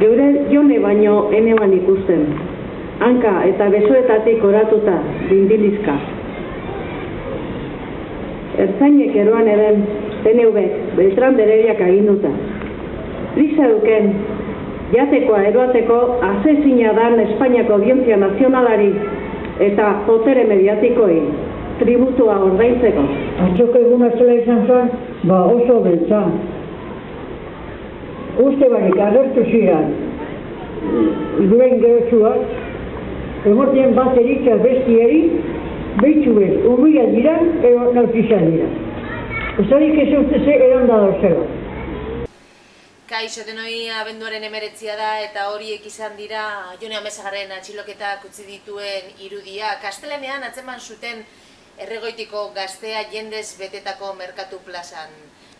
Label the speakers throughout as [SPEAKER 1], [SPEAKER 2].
[SPEAKER 1] Geure jone baino eneban ikusten. Hanka eta besoetatik oratuta, dindilizka. Ertzainek eroan eren, PNV-ek Beltran de Herediak aginduta. Prisa duken, jatekoa eroateko asezina dan Espainiako Audientzia Nazionalari eta potere mediatikoei tributua ordaintzeko.
[SPEAKER 2] Atzoko eguna zela izan zen, oso beltza. Uste barik agertu ziren, duen gerotsuak, emortien bat eritza bestieri, behitzu bez, umila dira, ero nautizan dira. Usarik ez usteze eran da dorzela.
[SPEAKER 3] Kaixo denoi, abenduaren 19 da eta horiek izan dira Jone Amezagaren atxiloketak utzi dituen irudia. Kastelenean atzeman zuten Erregoitiko gaztea jendez betetako merkatu plazan.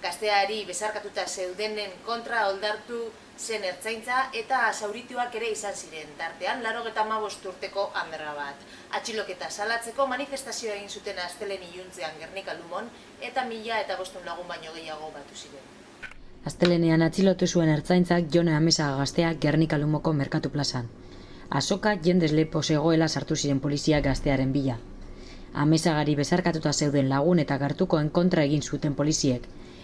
[SPEAKER 3] Gazteari bezarkatuta zeudenen kontra oldartu zen ertzaintza eta zaurituak ere izan ziren, tartean 85 urteko amerra bat. Atxiloketa salatzeko manifestazioa egin zuten astelehen iluntzean Gernika Lumon eta 1500 lagun baino gehiago batu ziren.
[SPEAKER 4] Astelehenean atxilotu zuen ertzaintzak Jone Amezaga gaztea Gernika Lumoko merkatu plazan. Azoka jendez lepo zegoela sartu ziren polizia gaztearen bila. Amezagari bezarkatuta zeuden lagun eta gertukoen kontra egin zuten poliziek,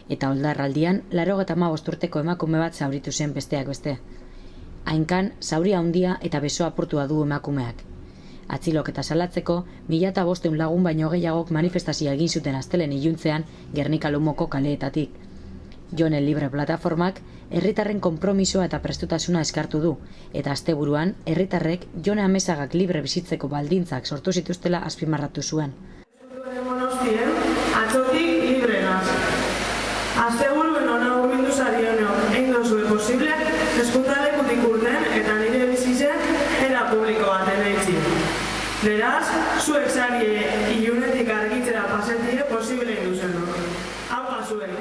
[SPEAKER 4] eta oldarraldian 85 urteko emakume bat zauritu zen besteak beste. Hainkan, zauria handia eta beso apurtua du emakumeak. Atxiloketa salatzeko, 1500 lagun baino gehiagok manifestazioa egin zuten astelehen iluntzean Gernika Lumoko kaleetatik. Jone Libre Plataformak herritarren konpromisoa eta prestutasuna eskartu du, eta asteburuan herritarrek Jone Amezagak libre bizitzeko baldintzak sortu zituztela azpimarratu zuen.
[SPEAKER 5] Atzotik libre naz. Asteburuen hona urmindu zarioneo, egin dozue posible, eskuntalekutik urten eta nire bizitzen era publiko baten eitzi. Beraz, zuek zarie ilunetik argitzera pasetie posible induzen dut. Hau zuen.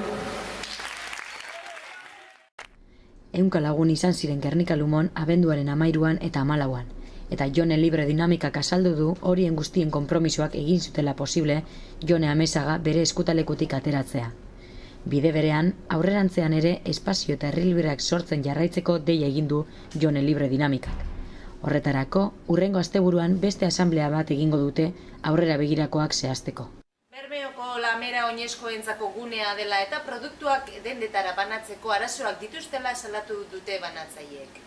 [SPEAKER 4] Ehunka lagun izan ziren Gernika Lumon abenduaren 13an eta 14an, eta Jone Libre Dinamikak azaldu du horien guztien konpromisoak egin zutela posible Jone Amezaga bere eskutalekutik ateratzea. Bide berean, aurrerantzean ere espazio eta herri libreak sortzen jarraitzeko deia egin du Jone Libre Dinamikak. Horretarako, hurrengo asteburuan beste asanblea bat egingo dute aurrera begirakoak zehazteko.
[SPEAKER 3] Bermeoko lamera oinezkoentzako gunea dela eta produktuak dendetara banatzeko arazoak dituztela salatu dute banatzaileek.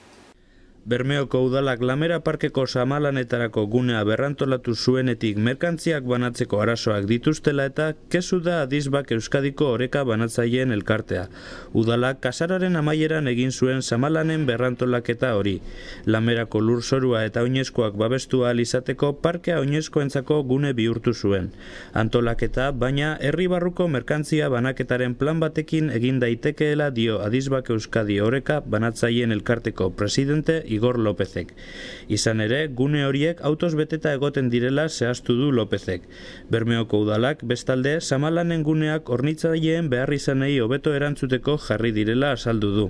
[SPEAKER 6] Bermeoko udalak Lamera Parkeko samalanetarako gunea berrantolatu zuenetik merkantziak banatzeko arazoak dituztela eta kezu da Adizbak Euskadiko oreka banatzaileen elkartea. Udalak kasararen amaieran egin zuen samalanen berrantolaketa hori. Lamerako lurzorua eta oinezkoak babestu ahal izateko parkea oinezkoentzako gune bihurtu zuen. Antolaketa, baina herri barruko merkantzia banaketaren plan batekin egin daitekeela dio Adizbak Euskadi oreka banatzaileen elkarteko presidente Igor Lópezek. Izan ere, gune horiek autoz beteta egoten direla zehaztu du Lópezek. Bermeoko udalak, bestalde, samalanen guneak hornitzaileen behar izanei hobeto erantzuteko jarri direla azaldu du.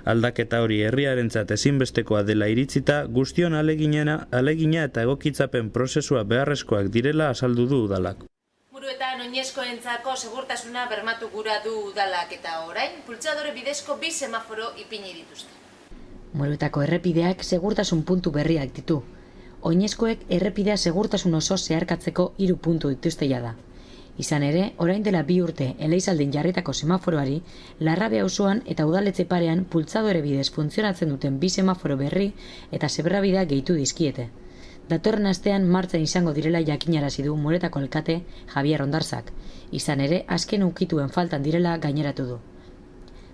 [SPEAKER 6] Aldaketa hori herriarentzat ezinbestekoa dela iritzita, guztion alegina eta egokitzapen prozesua beharrezkoak direla azaldu du udalak.
[SPEAKER 3] Muruetan oinezkoentzako segurtasuna bermatu gura du udalak eta orain, pultsadore bidezko 2 semaforo ipini dituzte.
[SPEAKER 4] Muruetako errepideak segurtasun puntu berriak ditu. Oinezkoek errepidea segurtasun oso zeharkatzeko 3 puntu dituzte jada. Izan ere, orain dela 2 urte Eleizaldin jarritako semaforoari, Larrabe auzoan eta udaletxe parean pultzadore bidez funtzionatzen duten 2 semaforo berri eta zebrabidea gehitu dizkiete. Datorren astean martxan izango direla jakinarazi du Muruetako alkate Javier Ondarzak. Izan ere, azken ukituen faltan direla gaineratu du.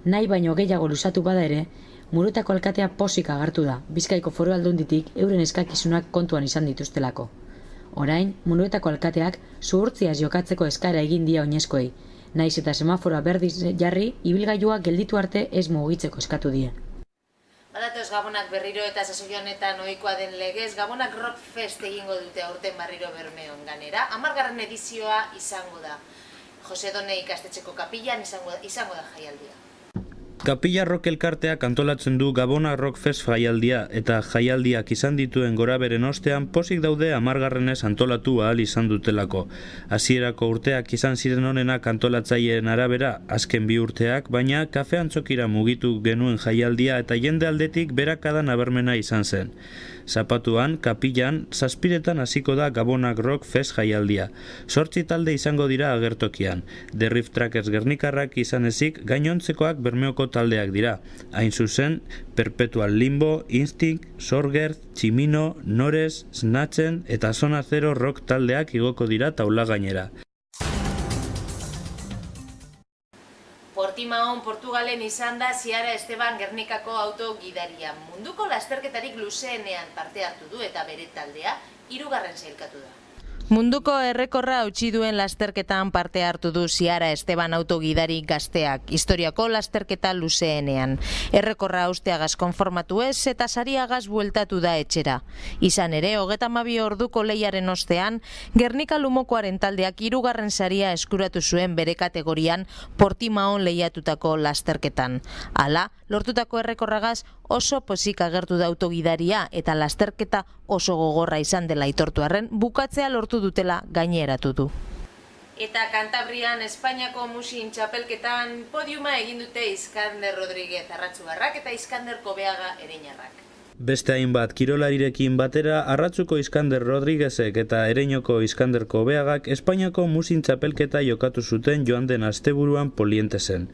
[SPEAKER 4] Nahi baino gehiago luzatu bada ere, Muruetako alkatea pozik agertu da, Bizkaiko Foru Aldunditik euren eskakizunak kontuan izan dituztelako. Orain, Muruetako alkateak zuhurtziaz jokatzeko eskaera egin dia oinezkoei, naiz eta semaforoa berdiz jarri, ibilgailua gelditu arte ez mugitzeko eskatu die.
[SPEAKER 3] Badatoz Gabonak berriro eta sasoi honetan ohikoa den legez, Gabonak Rock Fest egingo dute aurten berriro Bermeon ganera, 10. edizioa izango da. Jose Done ikastetxeko kapilan izango da jaialdia.
[SPEAKER 6] Kapilla Rock elkarteak antolatzen du Gabona Rock Fest jaialdia eta jaialdiak izan dituen goraberen ostean pozik daude 10. antolatu ahal izan dutelako. Hasierako urteak izan ziren honenak antolatzaileen arabera, azken 2 urteak, baina kafe antzokira mugitu genuen jaialdia eta jende aldetik berakada nabarmena izan zen. Zapatuan, Kapillan, 7 hasiko da Gabona Rock Fest jaialdia. 8 talde izango dira agertokian. The Riff Trackers gernikarrak izan ezik, gainontzekoak Bermeoko taldeak dira. Hain zuzen, Perpetual Limbo, Instinct, Sorgert, Tximino, Nores, Snatchen eta Zona Zero rock taldeak igoko dira taula gainera.
[SPEAKER 3] Portimaon Portugalen izan da Ziara Esteban Gernikako autogidaria. Munduko lasterketarik luzeenean parte hartu du eta bere taldea 3. sailkatu da. Munduko errekorra hautsi duen lasterketan parte hartu du Ziara Esteban autogidari gazteak, historiako lasterketa luzeenean. Errekorra hausteagaz konformatu ez eta sariagaz bueltatu da etxera. Izan ere, 32 orduko lehiaren ostean, Gernika Lumokoaren taldeak 3. saria eskuratu zuen bere kategorian Portimaon lehiatutako lasterketan. Hala, lortutako errekorragaz oso pozik agertu da autogidaria eta lasterketa oso gogorra izan dela aitortu arren, bukatzea lortu dutela gaineratu du. Eta Kantabrian Espainiako musin txapelketan podiuma egin dute Iskander Rodríguez Arratzugarrak eta Iskander Kobeaga Ereñarrak.
[SPEAKER 6] Beste hainbat kirolarirekin batera, Arratzuko Iskander Rodríguezek eta Ereñoko Iskander Kobeagak Espainiako musin txapelketa jokatu zuten joan den asteburuan Polientesen.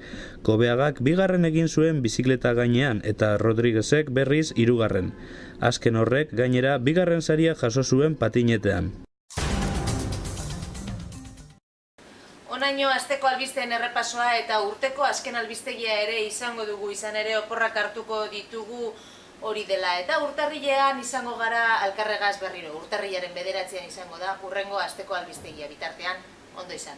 [SPEAKER 6] Kobeagak 2. egin zuen bizikleta gainean eta Rodríguezek berriz 3. Azken horrek gainera 2. saria jaso zuen patinetean.
[SPEAKER 3] Honaino asteko albisteen errepasoa eta urteko azken albistegia ere izango dugu, izan ere oporrak hartuko ditugu hori dela. Eta urtarrilean izango gara Alkarregaz berriro. Urtarrilaren 9 izango da urrengo asteko albistegia bitartean. Ondo izan.